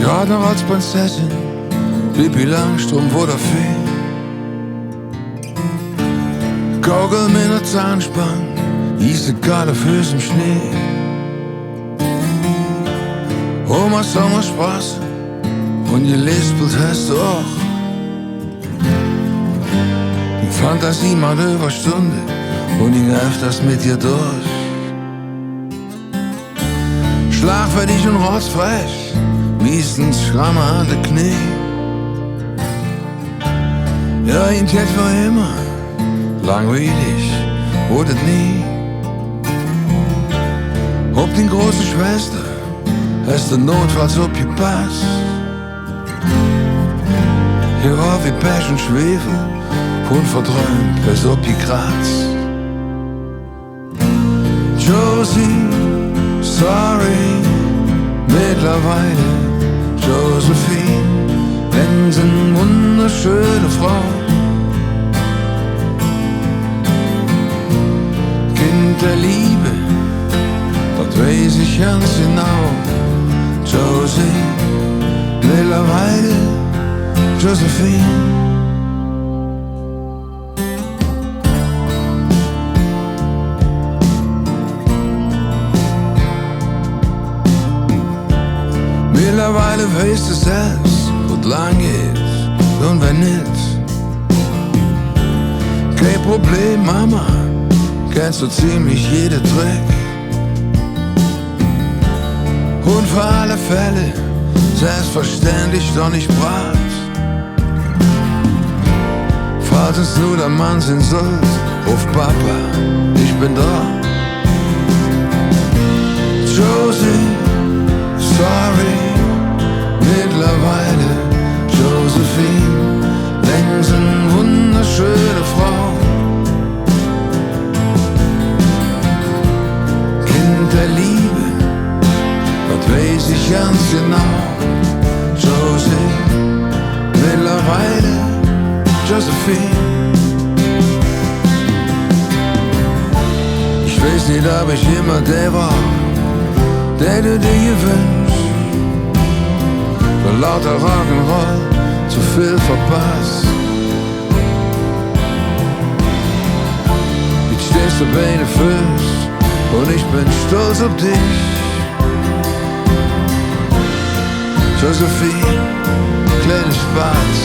Gerade noch als Prinzessin, Pippi Langstrumpf oder Fee. Gaukel mit einer Zahnspange, hieß gerade Füße im Schnee. Oma Sommerspaß und gelispelt hast du auch. Die Fantasie macht Überstunde und ich nerv das mit dir durch. Schlagfertig und rotzfrech, meistens Schramme an der Knie. Ja, ihn tät für immer, langweilig wurde nie. Ob die große Schwester hast du notfalls aufgepasst. Hier war wie Pech und Schwefel, unverträumt bis ob die Graz. Josie, sorry, mittlerweile Josephine, wenn sie eine wunderschöne Frau. Kind der Liebe, das weiß ich ganz genau. Josie, mittlerweile Josephine. Mittlerweile weißt du selbst, wo lang geht und wenn nicht. Kein Problem, Mama, kennst du ziemlich jede Trick. Und für alle Fälle, selbstverständlich doch nicht brat. Falls es nur der Mann sein soll, ruf Papa, ich bin da. Josie, sorry, mittlerweile Josephine, längst eine wunderschöne Frau. Kind der Liebe, das weiß ich ganz genau. Josie, mittlerweile Josephine. Ich weiß nicht, ob ich immer der war, der du dir gewünscht. Für lauter Rock'n'Roll zu viel verpasst. Jetzt stehst du bei den Füßen und ich bin stolz auf dich. Josephine, kleine Spatz,